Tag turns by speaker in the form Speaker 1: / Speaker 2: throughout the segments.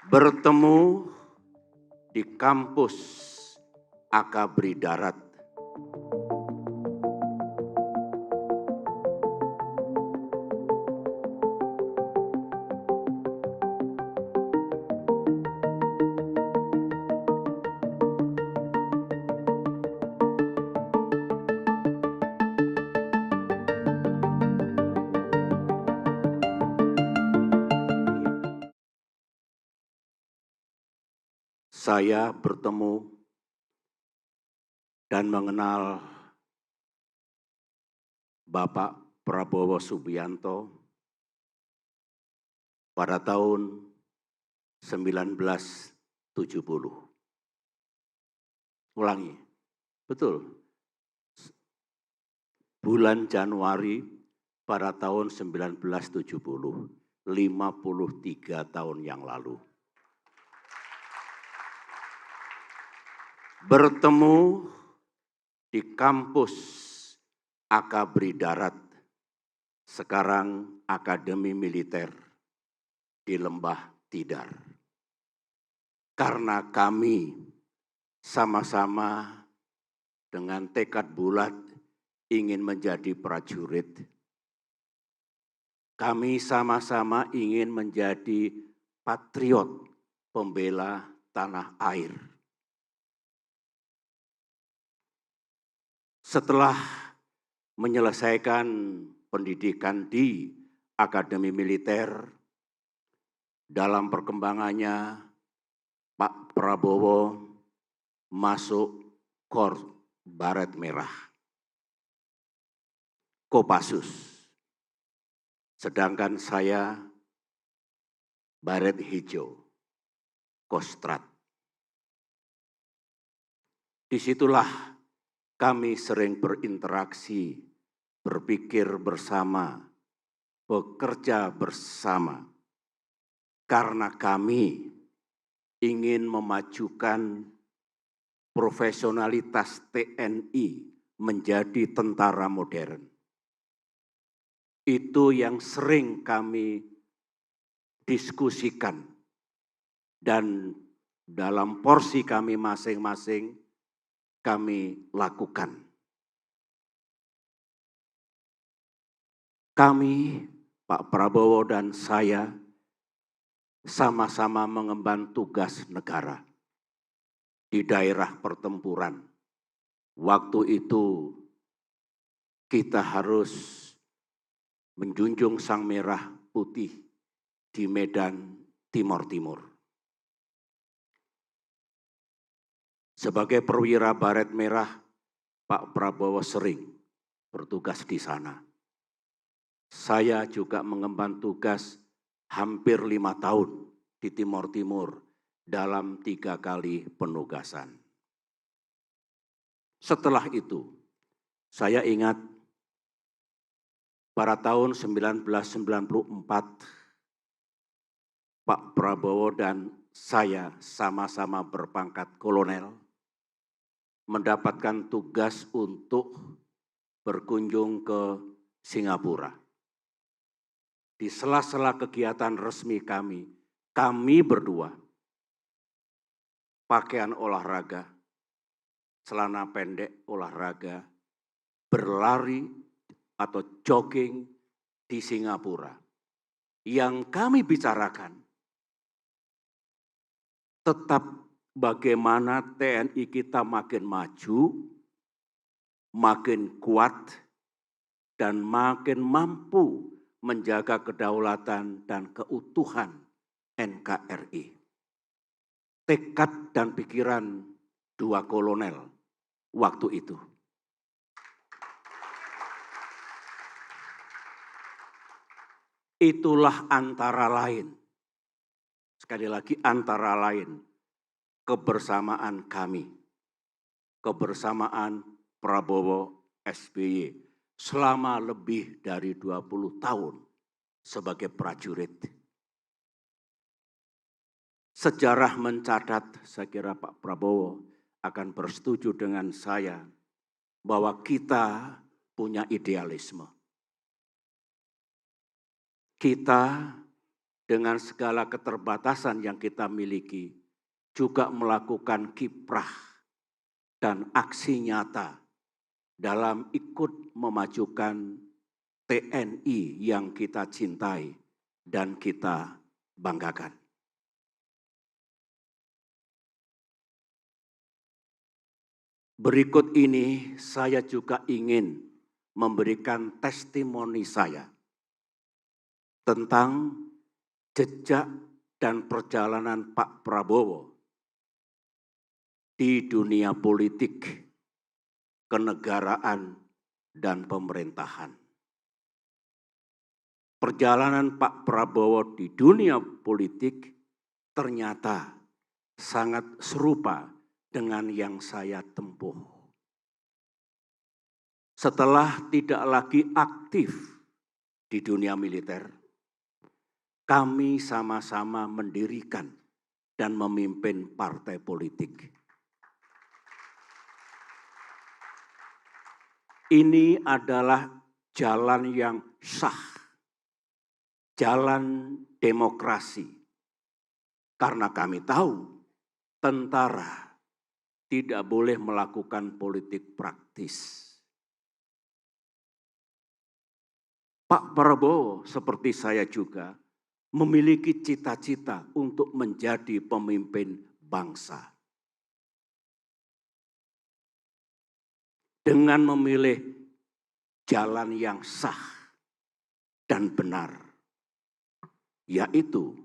Speaker 1: bertemu di kampus Akabri Darat. Saya bertemu dan mengenal Bapak Prabowo Subianto pada tahun 1970. Ulangi, betul. Bulan Januari pada tahun 1970, 53 tahun yang lalu. Bertemu di kampus Akabri Darat, sekarang Akademi Militer di Lembah Tidar. Karena kami sama-sama dengan tekad bulat ingin menjadi prajurit. Kami sama-sama ingin menjadi patriot, pembela tanah air. Setelah menyelesaikan pendidikan di Akademi Militer, dalam perkembangannya Pak Prabowo masuk Korps Baret Merah, Kopassus. Sedangkan saya Baret Hijau, Kostrat. Disitulah kami sering berinteraksi, berpikir bersama, bekerja bersama. Karena kami ingin memajukan profesionalitas TNI menjadi tentara modern. Itu yang sering kami diskusikan. Dan dalam porsi kami masing-masing, kami lakukan. Kami, Pak Prabowo dan saya, sama-sama mengemban tugas negara di daerah pertempuran. Waktu itu kita harus menjunjung sang merah putih di medan Timor Timur. Sebagai perwira Baret Merah, Pak Prabowo sering bertugas di sana. Saya juga mengemban tugas hampir 5 tahun di Timor Timur dalam 3 kali penugasan. Setelah itu, saya ingat pada tahun 1994, Pak Prabowo dan saya sama-sama berpangkat kolonel, mendapatkan tugas untuk berkunjung ke Singapura. Di sela-sela kegiatan resmi kami berdua, pakaian olahraga, celana pendek olahraga, berlari atau jogging di Singapura. Yang kami bicarakan tetap bagaimana TNI kita makin maju, makin kuat, dan makin mampu menjaga kedaulatan dan keutuhan NKRI. Tekad dan pikiran 2 kolonel waktu itu. Itulah antara lain, sekali lagi antara lain, kebersamaan kami, kebersamaan Prabowo SBY selama lebih dari 20 tahun sebagai prajurit. Sejarah mencatat, saya kira Pak Prabowo akan bersetuju dengan saya, bahwa kita punya idealisme. Kita dengan segala keterbatasan yang kita miliki, juga melakukan kiprah dan aksi nyata dalam ikut memajukan TNI yang kita cintai dan kita banggakan. Berikut ini saya juga ingin memberikan testimoni saya tentang jejak dan perjalanan Pak Prabowo di dunia politik, kenegaraan, dan pemerintahan. Perjalanan Pak Prabowo di dunia politik ternyata sangat serupa dengan yang saya tempuh. Setelah tidak lagi aktif di dunia militer, kami sama-sama mendirikan dan memimpin partai politik. Ini adalah jalan yang sah, jalan demokrasi. Karena kami tahu tentara tidak boleh melakukan politik praktis. Pak Prabowo seperti saya juga memiliki cita-cita untuk menjadi pemimpin bangsa. Dengan memilih jalan yang sah dan benar, yaitu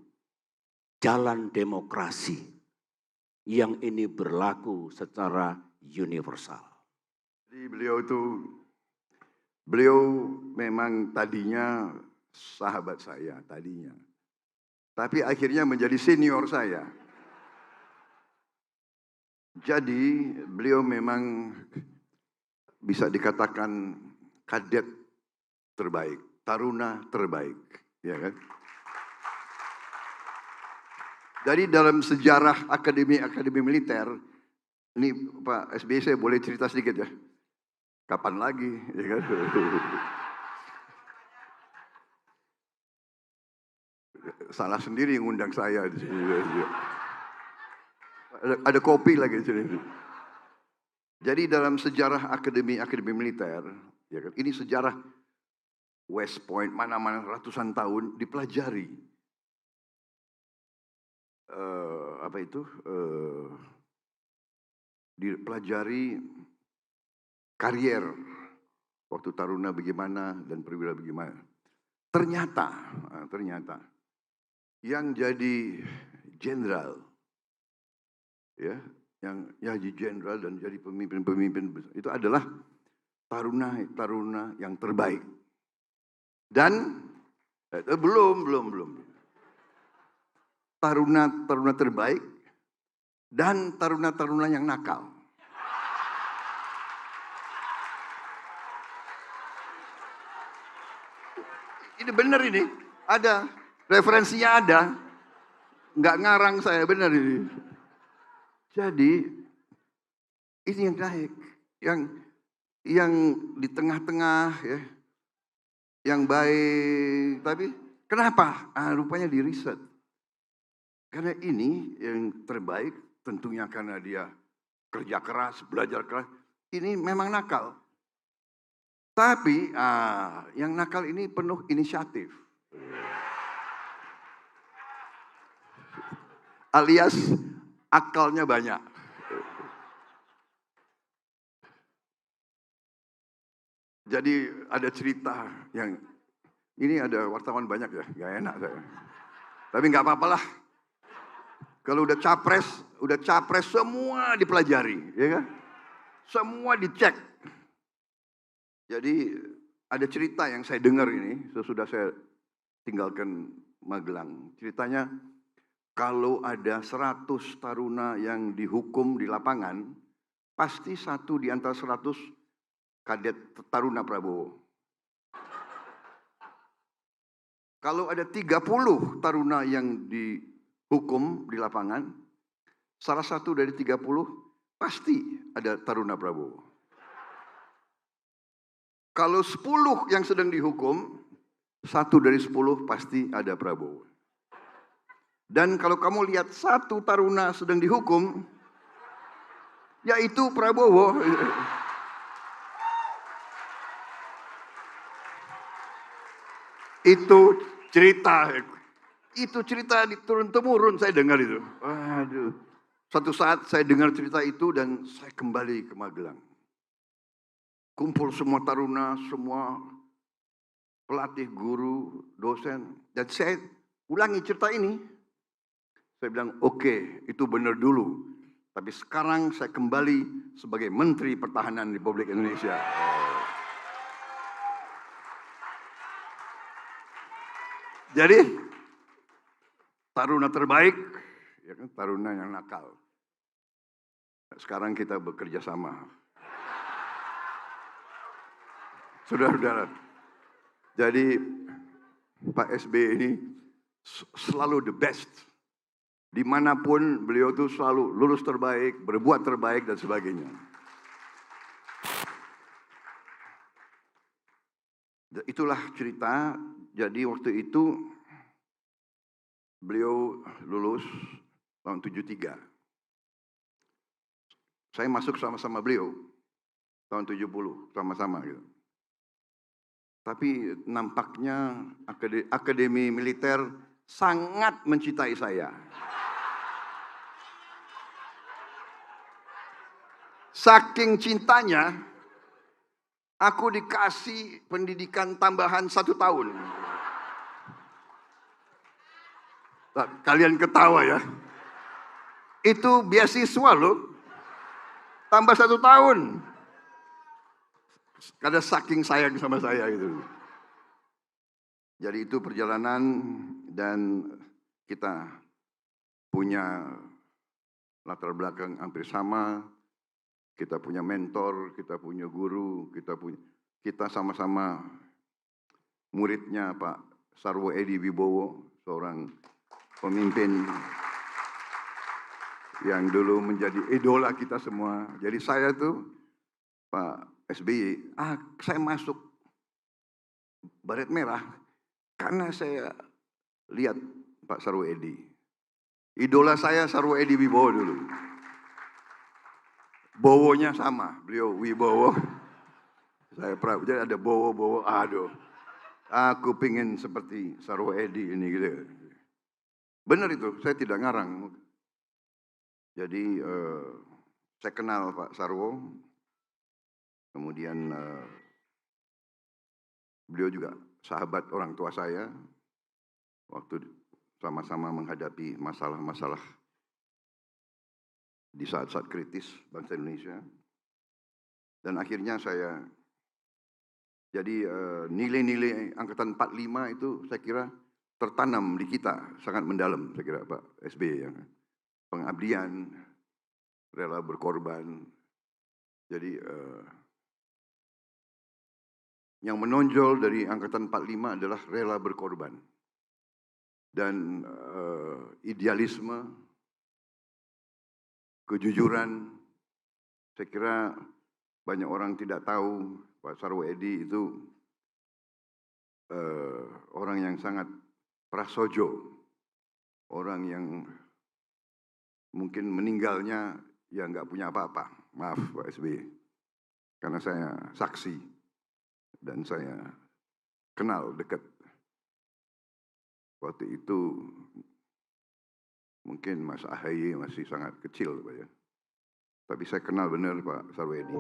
Speaker 1: jalan demokrasi yang ini berlaku secara universal.
Speaker 2: Jadi beliau memang tadinya sahabat saya tadinya. Tapi akhirnya menjadi senior saya. Jadi beliau memang bisa dikatakan kadet terbaik, taruna terbaik, ya kan? Jadi dalam sejarah akademi militer, ini Pak SBY saya boleh cerita sedikit ya? Kapan lagi, ya kan? Salah sendiri yang undang saya di sini. Ada kopi lagi di sini. Jadi dalam sejarah akademi militer, ya kan? Ini sejarah West Point, mana-mana ratusan tahun dipelajari. Dipelajari karier waktu taruna bagaimana dan perwira bagaimana. Ternyata yang jadi jenderal, ya, yang jadi jenderal dan jadi pemimpin itu adalah taruna yang terbaik. Dan belum. Taruna terbaik dan taruna yang nakal. Ini benar ini, ada referensinya ada, nggak ngarang saya, benar ini. Jadi ini yang naik, yang di tengah-tengah ya, yang baik. Tapi kenapa? Rupanya di riset. Karena ini yang terbaik tentunya karena dia kerja keras, belajar keras. Ini memang nakal. Tapi yang nakal ini penuh inisiatif. Alias akalnya banyak. Jadi ada cerita yang, ini ada wartawan banyak ya, gak enak saya. Tapi gak apa-apalah. Kalau udah capres semua dipelajari, ya kan? Semua dicek. Jadi ada cerita yang saya dengar ini, sesudah saya tinggalkan Magelang. Ceritanya kalau ada 100 taruna yang dihukum di lapangan, pasti satu di antara 100 kadet taruna Prabowo. Kalau ada 30 taruna yang dihukum di lapangan, salah satu dari 30 pasti ada taruna Prabowo. Kalau 10 yang sedang dihukum, 1 dari 10 pasti ada Prabowo. Dan kalau kamu lihat satu taruna sedang dihukum, yaitu Prabowo. Itu cerita turun-temurun saya dengar itu. Waduh. Suatu saat saya dengar cerita itu dan saya kembali ke Magelang. Kumpul semua taruna, semua pelatih, guru, dosen. Dan saya ulangi cerita ini. Saya bilang, oke, itu benar dulu. Tapi sekarang saya kembali sebagai Menteri Pertahanan Republik Indonesia. Jadi, taruna terbaik, ya kan, taruna yang nakal. Sekarang kita bekerja sama. Saudara-saudara, jadi Pak SBY ini selalu the best. Dimanapun beliau itu selalu lulus terbaik, berbuat terbaik dan sebagainya. Itulah cerita. Jadi waktu itu beliau lulus tahun 73. Saya masuk sama-sama beliau tahun 70, sama-sama gitu. Tapi nampaknya Akademi Militer sangat mencintai saya. Saking cintanya, aku dikasih pendidikan tambahan 1 tahun. Kalian ketawa ya. Itu beasiswa loh. Tambah 1 tahun. Karena saking sayang sama saya gitu. Jadi itu perjalanan dan kita punya latar belakang hampir sama. Kita punya mentor, kita punya guru, kita sama-sama muridnya Pak Sarwo Edi Wibowo, seorang pemimpin yang dulu menjadi idola kita semua. Jadi saya tuh Pak SBY, saya masuk Baret Merah karena saya lihat Pak Sarwo Edi. Idola saya Sarwo Edi Wibowo dulu. Bowonya sama, beliau Wibowo. Saya jadi ada Bowo, aduh. Aku pingin seperti Sarwo Edi ini gitu. Benar itu, saya tidak ngarang. Jadi saya kenal Pak Sarwo. Kemudian beliau juga sahabat orang tua saya. Waktu sama-sama menghadapi masalah-masalah di saat-saat kritis bangsa Indonesia. Dan akhirnya saya, jadi nilai-nilai angkatan 45 itu saya kira tertanam di kita, sangat mendalam saya kira Pak SBY. Ya. Pengabdian, rela berkorban. Jadi yang menonjol dari angkatan 45 adalah rela berkorban. Dan idealisme, kejujuran. Saya kira banyak orang tidak tahu Pak Sarwo Edi itu orang yang sangat prasojo, orang yang mungkin meninggalnya ya nggak punya apa-apa. Maaf Pak SBY, karena saya saksi dan saya kenal dekat. Waktu itu mungkin Mas AHY masih sangat kecil Pak ya. Tapi saya kenal benar Pak Sarwo Edi.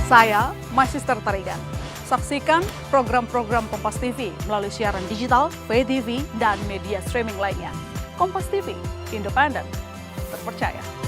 Speaker 3: Saya Magister Tarigan. Saksikan program-program Kompas TV melalui siaran digital, pay TV, dan media streaming lainnya. Kompas TV, independen, terpercaya.